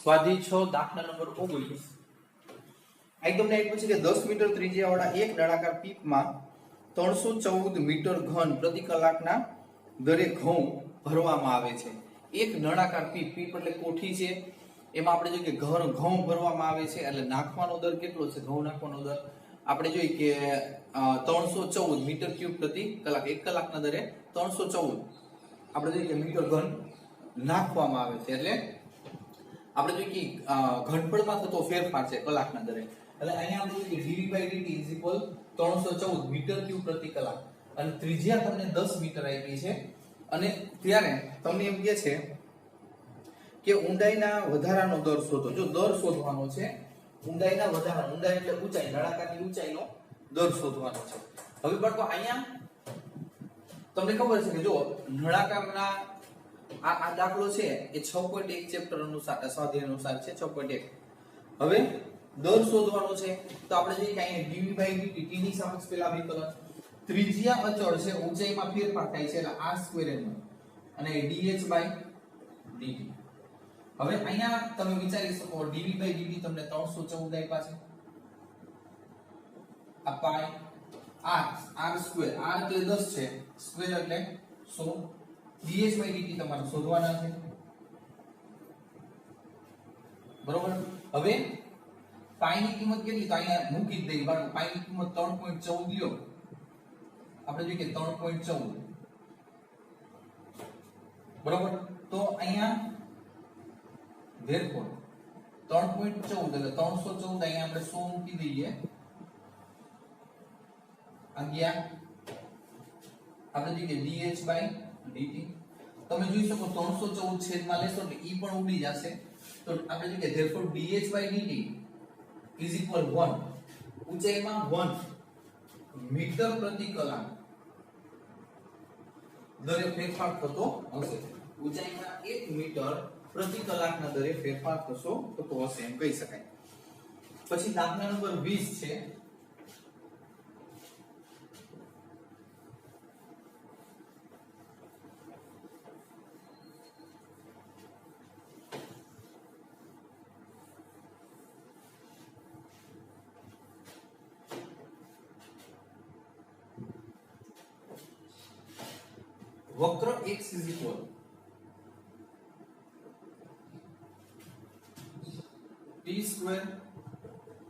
સ્વાધ્યાય 6 દાખલા નંબર 19 આ તમને આપ્યું છે કે 10 મીટર ત્રિજ્યાવાળા એક નળાકાર પીપમાં 314 મીટર ઘન પ્રતિ કલાકના દરે ઘઉં ભરવામાં આવે છે. એક નળાકાર પીપ એટલે કોઠી છે, એમાં આપણે જોઈએ કે ઘઉં ભરવામાં આવે છે એટલે નાખવાનો દર કેટલો છે? ઘઉં નાખવાનો દર આપણે જોઈએ કે 314 મીટર ક્યુબ પ્રતિ કલાક, એક કલાકના દરે 314 આપણે જોઈએ કે મીટર ઘન નાખવામાં આવે છે. એટલે આપણે જોઈએ કે ઘનફળમાં થતો ફેરફાર છે કલાકના દરે. એટલે અહીંયા આપણે જોઈએ કે dv/dt 314 મીટર ક્યુબ પ્રતિ કલાક અને ત્રિજ્યા તમને 10 મીટર આપી છે અને ત્યારે તમને એમ કહે છે કે ઊંડાઈના વધારાનો દર શોધો. જો દર શોધવાનો છે, ઊંડાઈના વધારાનો, ઊંડાઈ એટલે ઊંચાઈ, નળાકારની ઊંચાઈનો દર શોધવાનો છે. હવે બાળકો અહીંયા તમને ખબર છે કે જો નળાકારના આ દાખલો છે એ 6.1 ચેપ્ટર અનુસાર સ્વાધ્યાય અનુસાર છે 6.1. હવે દર શોધવાનો છે તો આપણે જોઈએ કે અહીંયા dv/dt t ની સાપેક્ષ પેલા વિકલન, ત્રિજ્યા અચળ છે, ઊંચાઈમાં ફેરફાર થાય છે એટલે r² અને dh/dt. હવે અહીંયા તમે વિચારી શકો dv/dt તમને 314 આપ્યા છે, આ પાઈ r² r એટલે 10 છે, સ્ક્વેર એટલે 100, dh/dt તમારે શોધવાના છે. બરોબર. હવે પાઈ ની કિંમત કેટલી? તો અહીંયા મૂકી જ દઈએ બાળકો. પાઈ ની કિંમત 3.14 લ્યો. આપણે જોઈએ કે 3.14. બરોબર. તો અહીંયા therefore 3.14 એટલે 314 અહીંયા આપણે 100 મૂકી દઈએ. અહીંયા આપણે જોઈએ કે dh/dt તમે જોઈ શકો 314 છેદમાં લેશો એટલે ઈ પણ ઉડી જશે. તો આપણે જોઈએ કે therefore dh/dt is equal 1, ઊંચાઈમાં 1 metre પ્રતિ કલાક દરે ફેરફાર થતો હશે. ઊંચાઈમાં 1 મીટર પ્રતિ કલાકના દરે ફેરફાર થતો હશે એમ કહી શકાય. પછી દાખલા નંબર 20 છે. વક્ર x is equal t²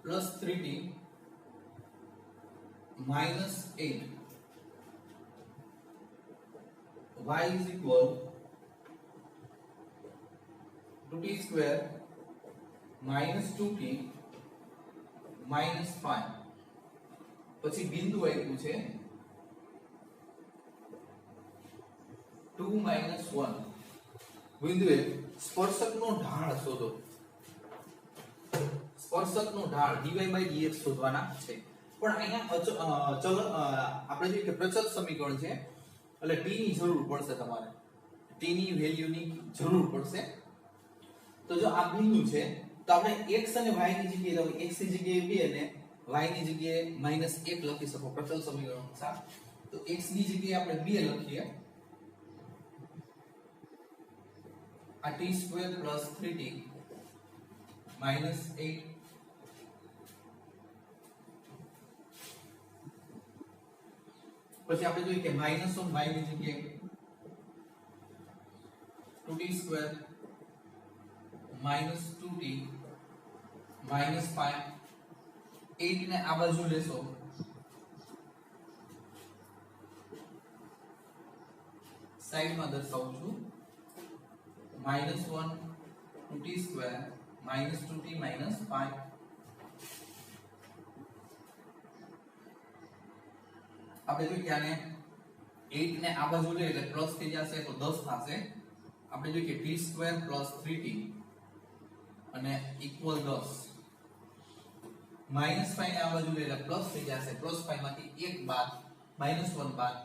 plus 3t minus 8, y is equal to t² minus 2t minus 5. પછી બિંદુ આપ્યું છે 2 minus 1. બિંદુએ સ્પર્શકનો ઢાળ શોધો. સ્પર્શકનો ઢાળ dy/dx શોધવાના છે. પણ અહીંયા ચલ આપણે જોઈએ કે પ્રચલ સમીકરણ છે એટલે t ની જરૂર પડશે તમારે. t ની વેલ્યુની જરૂર પડશે. તો જો આ બિંદુ છે તો આપણે x અને y ની જગ્યાએ તમે x ની જગ્યાએ 2 અને y ની જગ્યાએ -1 લખી શકો પ્રચલ સમીકરણ અનુસાર. તો x ની જગ્યાએ આપણે 2 લખીએ. આ t² plus 3t minus 8 પછી આપણે જોઈએ કે -1 y ની જગ્યાએ 2t² minus 2t minus 5, 8 ને આ બાજુ લેશો સાઈડમાં દર્શાવું છું. -1 2t² minus 2t minus 5. આપણે જોઈએ કે આને 8 ને આ બાજુ લે એટલે પ્લસ થઈ જશે તો 10 થશે. આપણે જોઈએ કે t² plus 3t અને ઇક્વલ 10. -5 ને આ બાજુ લે એટલે પ્લસ થઈ જશે. +5 માંથી 1 બાદ -1 બાદ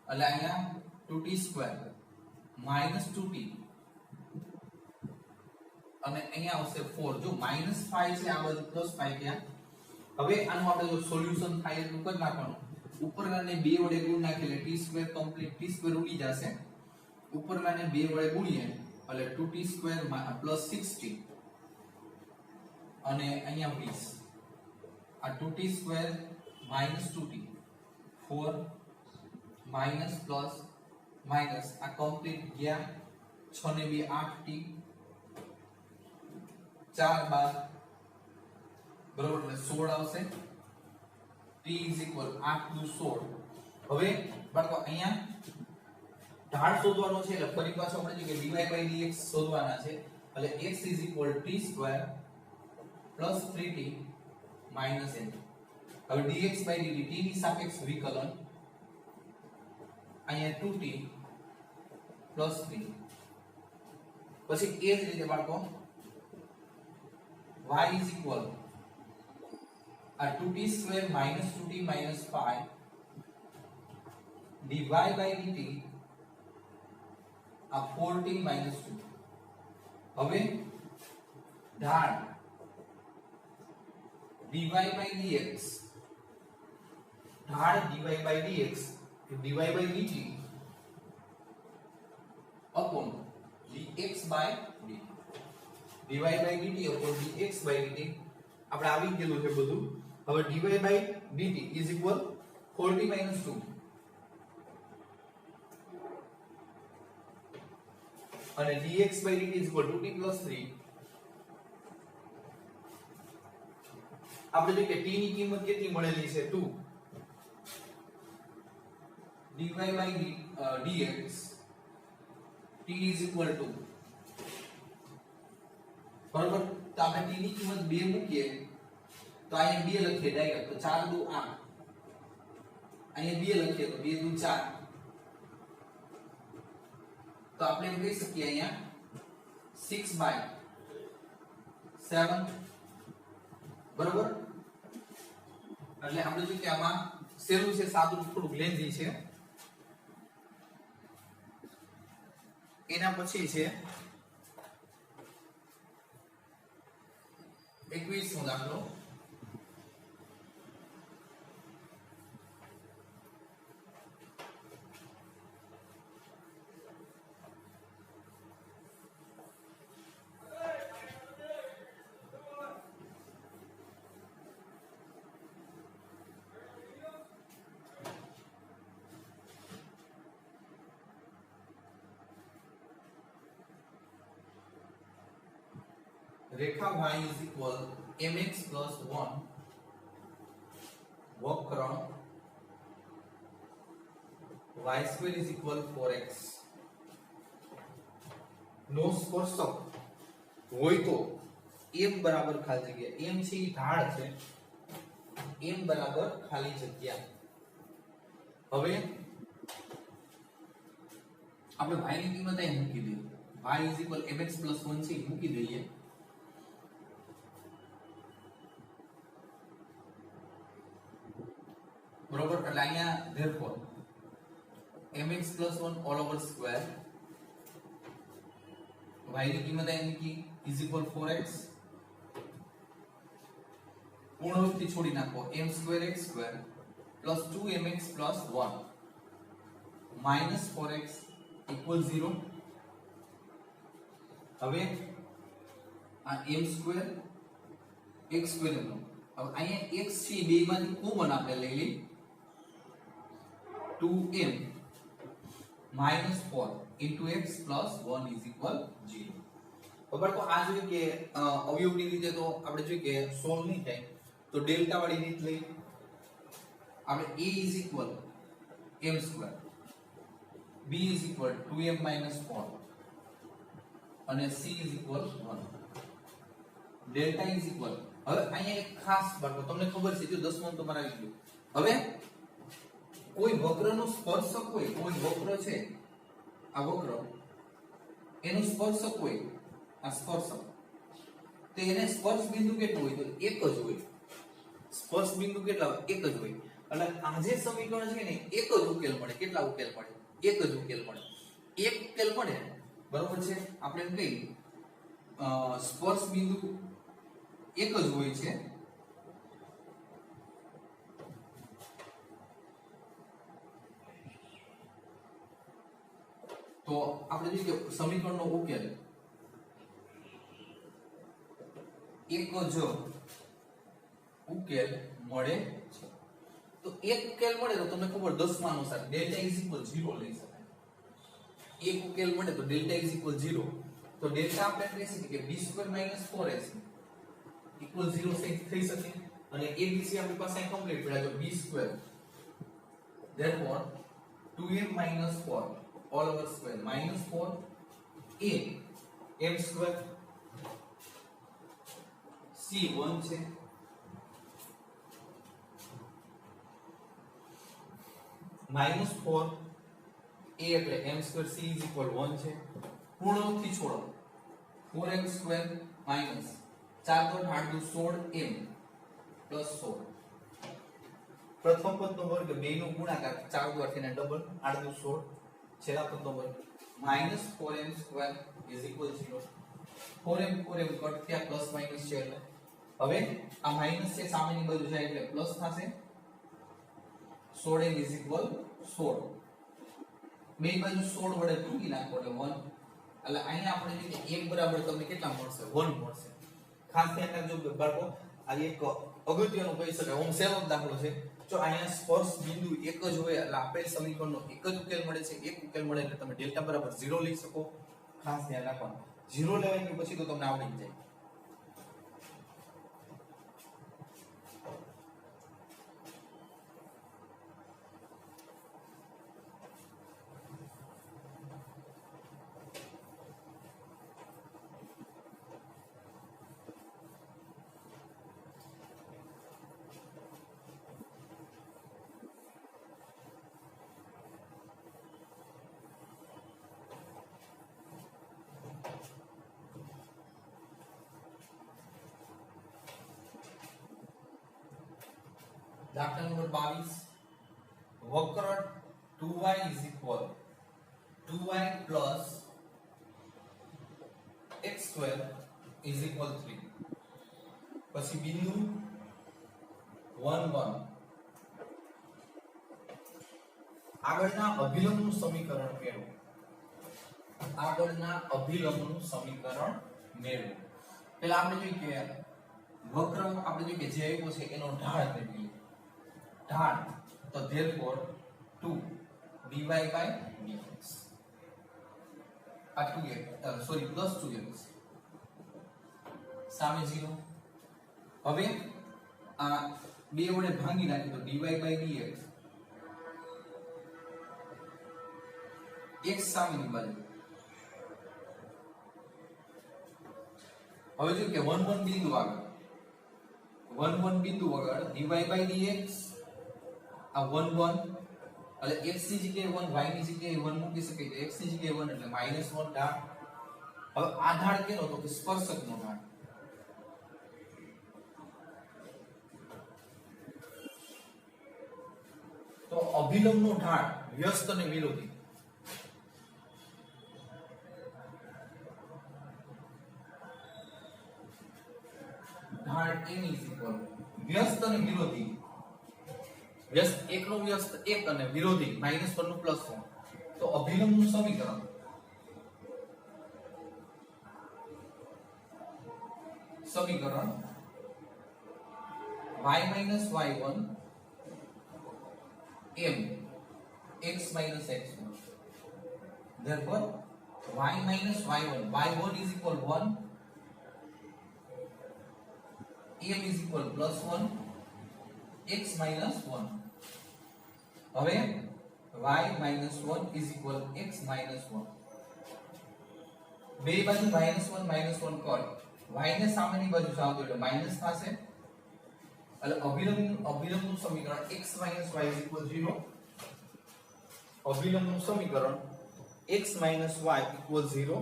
એટલે અહીંયા 2t² minus 2t અને અહીંયા આવશે 4. જો -5 છે આ બાજુ +5 ગયા. હવે આનું આપણે જો સોલ્યુશન થાય એટલું કરી નાખવાનું. ઉપરલાને 2 વડે ગુણ નાખીએ એટલે t² કમ્પ્લીટ, t² ઉડી જશે. ઉપરલાને 2 વડે ગુણીએ એટલે 2t² + 60 અને અહીંયા 20 આ 2t² minus 2t 4 minus plus minus આ કમ્પ્લીટ ગયા 6 ને 2 8t 4 બાદ બરોબર એટલે 16 આવશે t = 8 * 16 હવે બાળકો અહીંયા ઢાળ શોધવાનો છે એટલે ફરી પાછો આપણે જે કે dy/dx શોધવાના છે એટલે x = t² + 3t - n હવે dx/dt t ની સાપેક્ષ વિકલન અહીંયા 2t + 3 પછી એ જ રીતે બાળકો y = આ 2t² - 2t - 5 dy/dt આ 4t - 2 હવે ઢાળ dy/dx ઢાળ dy/dx dy/dt upon dx/dt dy/dt upon dx/dt આપણે આવી ગયેલું છે બધું હવે dy/dt = 4t - 2 અને dx/dt = 2t + 3 આપણે જો કે t ની કિંમત કેટલી મળેલી છે 2 dy/dx t = 2 બરાબર તો આપણે t ની કિંમત 2 મૂકીએ તો અહીંયા 2 લખીએ ડાયરેક્ટ તો 4 * 2 = 8 અહીંયા 2 લખીએ તો 2 * 2 = 4 તો આપણે એમ કહી શકીએ અહીંયા 6/7 બરોબર એટલે આપણે જો કે આમાં સહેલું છે સાદું થોડું લેન્ધી છે એના પછી છે 21મો દાખલો रेखा y = mx + 1 वक्र y² = 4x નો સ્પર્શક હોય તો m બરાબર ખાલી જગ્યા m છે ઈ ઢાળ છે m બરાબર ખાલી જગ્યા હવે આપણે y ની કિંમત અહીં મૂકી દઈએ y = mx + 1 છે મૂકી દઈએ बराबर એટલે અહીંયા therefore mx + 1 all over square y ની કિંમત અહીં મૂકી = 4x પૂર્ણાંકથી છોડી નાખો m²x² + 2mx + 1 - 4x = 0 હવે આ m² x² નો હવે અહીંયા x છે બે માંથી કોમન આપણે લઈ લઈએ 2m - 4 * x + 1 = 0 બરાબર તો આ જોઈએ કે અવયવની રીતે તો આપણે જોઈએ કે સોલ્વ નહીં થાય તો ડેલ્ટા વાળી રીત લઈ આપણે a = m² b = 2m - 4 અને c = 1 ડેલ્ટા હવે અહીંયા એક ખાસ બાબત તમને ખબર છે જો 10 તમારે આવી ગયું હવે કોઈ વક્રનો સ્પર્શક હોય કોઈ વક્ર છે આ વક્ર એનો સ્પર્શક હોય આ સ્પર્શક તો એને સ્પર્શ બિંદુ કેટલું હોય તો એક જ હોય સ્પર્શ બિંદુ કેટલા હોય એક જ હોય એટલે આ જે સમીકરણ છે ને એક જ ઉકેલ મળે કેટલા ઉકેલ મળે એક જ ઉકેલ મળે એક ઉકેલ મળે બરોબર છે આપણે એમ કહીએ સ્પર્શ બિંદુ એક જ હોય છે તો આપણે જોઈએ કે સમીકરણનો ઉકેલ એક જ ઉકેલ મળે છે. તો એક ઉકેલ મળે તો તમને ખબર 10 માં અનુસાર ડેલ્ટા ઇઝ ઇક્વલ 0 લઈ શકાય. એક ઉકેલ મળે તો ડેલ્ટા ઇઝ ઇક્વલ 0. તો ડેલ્ટા આપણે કહીએ કે b² - 4ac ઇક્વલ 0 થઈ શકે. અને abc આપણી પાસે કમ્પ્લીટ પડ્યા તો b² therefore 2m - 4 all over square minus 4 a m² c 1 છે minus 4 a એટલે m² c is equal 1 છે. પૂર્ણાંકથી છોડો 4m² minus 4 * 8 = 16m plus 16. પ્રથમ પદનો વર્ગ બેનો ગુણાકાર 4 * 8 ને ડબલ 8 * 16 છેલ્લા પદનો વર્ગ minus 4m² is equal 0. 4m cut થયા પ્લસ માઈનસ છે એટલે હવે આ માઈનસ છે સામેની બાજુ જાય એટલે પ્લસ થશે. 16m is equal 16. બે બાજુ 16 વડે ભાગી નાખો એટલે 1 એટલે અહીંયા આપણે જોઈએ કે 1 બરાબર તમને કેટલા મળશે 1 મળશે. ખાસ ધ્યાન રાખજો બાળકો આ એક અગત્યનું કહી શકાય ઓમ સેવો દાખલો છે. જો અહીંયા સ્પર્શ બિંદુ એક જ હોય એટલે આપેલ સમીકરણનો એક જ ઉકેલ મળે છે. એક ઉકેલ મળે એટલે તમે ડેલ્ટા બરાબર 0 લઈ શકો. ખાસ ધ્યાન રાખવાનું 0 લેવાય પછી તો તમને આવડી જાય. દાખલા નંબર 22 વક્ર 2y is equal 2y plus x² is equal 3. પછી બિંદુ 1 1 આગળના અભિલંબનું સમીકરણ મેળવો. આગળના અભિલંબનું સમીકરણ મેળવો. પહેલા આપણે જોઈએ કે વક્ર આપણે જોઈએ કે જે આવ્યો છે એનો ઢાળ મેળવીએ. ઢાળ તો therefore 2 dy by dx આ 2x સોરી પ્લસ 2x સામે 0. હવે આ બે વડે ભાંગી નાખી તો dy by dx x સામેની બાજુ. હવે જો કે 1 1 બિંદુ આગળ 1 1 બિંદુ આગળ dy by dx આ 1 1 એટલે x ની જગ્યાએ 1 y ની જગ્યાએ 1 મૂકી શકાય તો x ની જગ્યાએ 1 એટલે -1 ઢાળ. હવે આ ઢાળ કેનો તો કે સ્પર્શકનો ઢાળ. તો અભિલંબનો ઢાળ વ્યસ્ત અને વિરોધી. ઢાળ n is equal વ્યસ્ત અને વિરોધી. વ્યસ્ત એકનો વ્યસ્ત 1 અને વિરોધી -1 નું +1. તો અભિલંબનું સમીકરણ y - y1 m x - x1. therefore y - y1 y1 is equal 1 m is equal +1 x minus 1. હવે y minus 1 is equal x minus 1. બે બાજુ -1 કટ y ને સામેની બાજુ જાવ તો એટલે માઈનસ થશે. એટલે અભિલંબનું સમીકરણ x minus y is equal 0. અભિલંબનું સમીકરણ x minus y equal 0.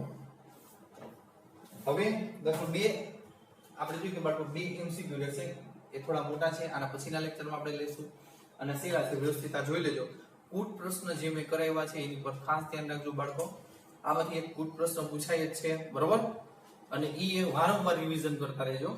હવે દાખલો 2 આપણે જોઈએ કે બાળકો 2 MCQ રહેશે. એ થોડા મોટા છે. આના પછીના લેક્ચરમાં આપણે લઈશું અને સેરાથી વ્યવસ્થિત જોઈ લેજો. કૂટ પ્રશ્ન જે મેં કરાવ્યા છે એની પર ખાસ ધ્યાન રાખજો બાળકો. આમાંથી એક કૂટ પ્રશ્ન પૂછાય જ છે બરોબર અને ઈ વારંવાર રિવિઝન કરતા રહેજો.